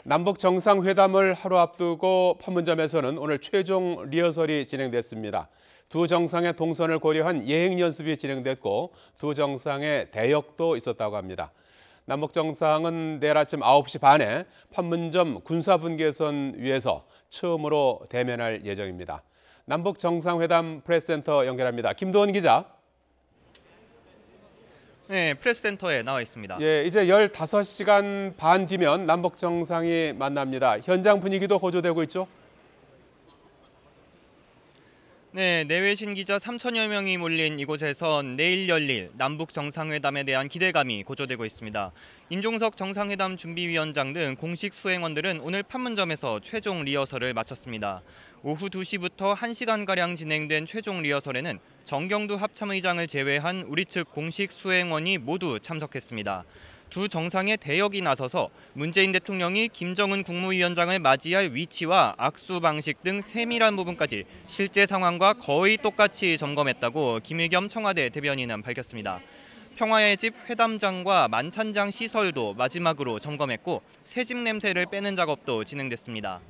남북 정상회담을 하루 앞두고 판문점에서는 오늘 최종 리허설이 진행됐습니다. 두 정상의 동선을 고려한 예행 연습이 진행됐고 두 정상의 대역도 있었다고 합니다. 남북 정상은 내일 아침 9시 반에 판문점 군사분계선 위에서 처음으로 대면할 예정입니다. 남북 정상회담 프레스센터 연결합니다. 김도원 기자. 네, 프레스센터에 나와 있습니다. 예, 이제 15시간 반 뒤면 남북 정상이 만납니다. 현장 분위기도 호조되고 있죠? 네, 내외신 기자 3천여 명이 몰린 이곳에선 내일 열릴 남북 정상회담에 대한 기대감이 고조되고 있습니다. 임종석 정상회담 준비위원장 등 공식 수행원들은 오늘 판문점에서 최종 리허설을 마쳤습니다. 오후 2시부터 1시간가량 진행된 최종 리허설에는 정경두 합참의장을 제외한 우리 측 공식 수행원이 모두 참석했습니다. 두 정상의 대역이 나서서 문재인 대통령이 김정은 국무위원장을 맞이할 위치와 악수 방식 등 세밀한 부분까지 실제 상황과 거의 똑같이 점검했다고 김의겸 청와대 대변인은 밝혔습니다. 평화의 집 회담장과 만찬장 시설도 마지막으로 점검했고 새집 냄새를 빼는 작업도 진행됐습니다.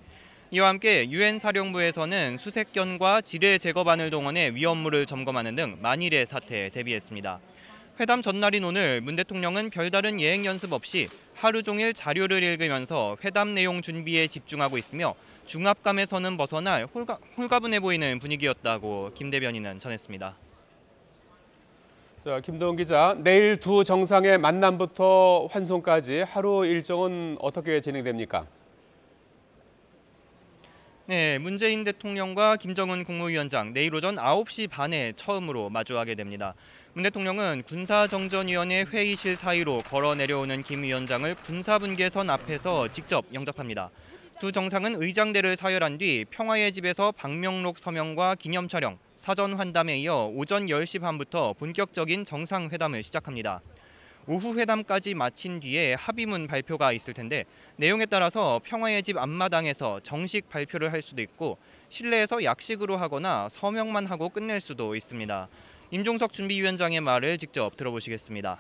이와 함께 유엔 사령부에서는 수색견과 지뢰 제거반을 동원해 위험물을 점검하는 등 만일의 사태에 대비했습니다. 회담 전날인 오늘 문 대통령은 별다른 예행 연습 없이 하루 종일 자료를 읽으면서 회담 내용 준비에 집중하고 있으며 중압감에서는 벗어날 홀가분해 보이는 분위기였다고 김 대변인은 전했습니다. 자, 김도훈 기자, 내일 두 정상의 만남부터 환송까지 하루 일정은 어떻게 진행됩니까? 네, 문재인 대통령과 김정은 국무위원장 내일 오전 9시 반에 처음으로 마주하게 됩니다. 문 대통령은 군사정전위원회 회의실 사이로 걸어 내려오는 김 위원장을 군사분계선 앞에서 직접 영접합니다. 두 정상은 의장대를 사열한 뒤 평화의 집에서 방명록 서명과 기념 촬영, 사전 환담에 이어 오전 10시 반부터 본격적인 정상회담을 시작합니다. 오후 회담까지 마친 뒤에 합의문 발표가 있을 텐데 내용에 따라서 평화의 집 앞마당에서 정식 발표를 할 수도 있고 실내에서 약식으로 하거나 서명만 하고 끝낼 수도 있습니다. 임종석 준비위원장의 말을 직접 들어보시겠습니다.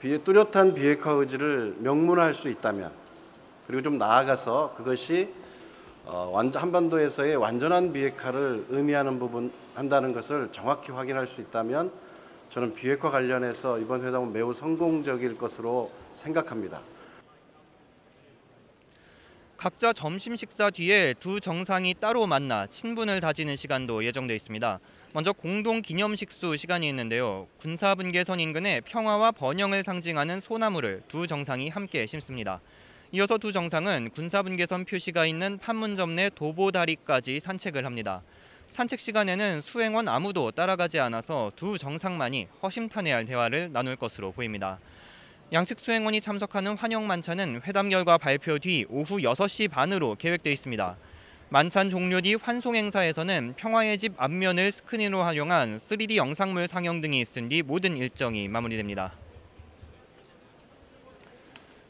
뚜렷한 비핵화 의지를 명문화할 수 있다면 그리고 좀 나아가서 그것이 한반도에서의 완전한 비핵화를 의미하는 부분 한다는 것을 정확히 확인할 수 있다면 저는 비핵화 관련해서 이번 회담은 매우 성공적일 것으로 생각합니다. 각자 점심 식사 뒤에 두 정상이 따로 만나 친분을 다지는 시간도 예정돼 있습니다. 먼저 공동 기념식수 시간이 있는데요. 군사분계선 인근에 평화와 번영을 상징하는 소나무를 두 정상이 함께 심습니다. 이어서 두 정상은 군사분계선 표시가 있는 판문점 내 도보다리까지 산책을 합니다. 산책 시간에는 수행원 아무도 따라가지 않아서 두 정상만이 허심탄회할 대화를 나눌 것으로 보입니다. 양측 수행원이 참석하는 환영 만찬은 회담 결과 발표 뒤 오후 6시 반으로 계획돼 있습니다. 만찬 종료 뒤 환송 행사에서는 평화의 집 앞면을 스크린으로 활용한 3D 영상물 상영 등이 있은 뒤 모든 일정이 마무리됩니다.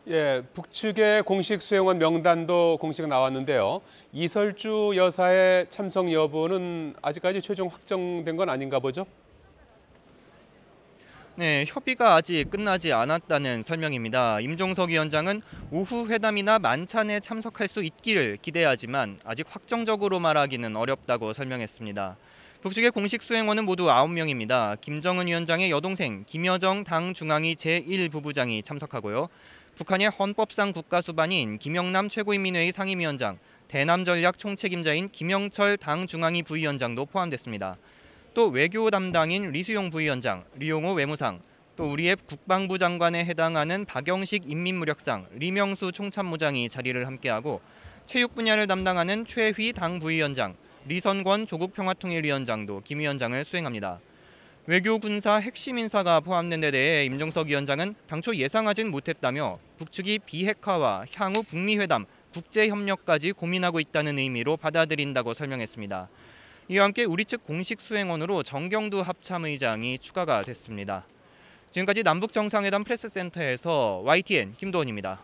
예, 북측의 공식 수행원 명단도 공식 나왔는데요. 이설주 여사의 참석 여부는 아직까지 최종 확정된 건 아닌가 보죠? 네, 협의가 아직 끝나지 않았다는 설명입니다. 임종석 위원장은 오후 회담이나 만찬에 참석할 수 있기를 기대하지만 아직 확정적으로 말하기는 어렵다고 설명했습니다. 북측의 공식 수행원은 모두 9명입니다. 김정은 위원장의 여동생 김여정 당 중앙위 제1부부장이 참석하고요. 북한의 헌법상 국가수반인 김영남 최고인민회의 상임위원장, 대남전략 총책임자인 김영철 당 중앙위 부위원장도 포함됐습니다. 또 외교 담당인 리수용 부위원장, 리용호 외무상, 또 우리의 국방부 장관에 해당하는 박영식 인민무력상, 리명수 총참모장이 자리를 함께하고 체육 분야를 담당하는 최휘 당 부위원장, 리선권 조국평화통일위원장도 김 위원장을 수행합니다. 외교 군사 핵심 인사가 포함된 데 대해 임종석 위원장은 당초 예상하진 못했다며 북측이 비핵화와 향후 북미 회담, 국제협력까지 고민하고 있다는 의미로 받아들인다고 설명했습니다. 이와 함께 우리 측 공식 수행원으로 정경두 합참의장이 추가가 됐습니다. 지금까지 남북 정상회담 프레스센터에서 YTN 김도원입니다.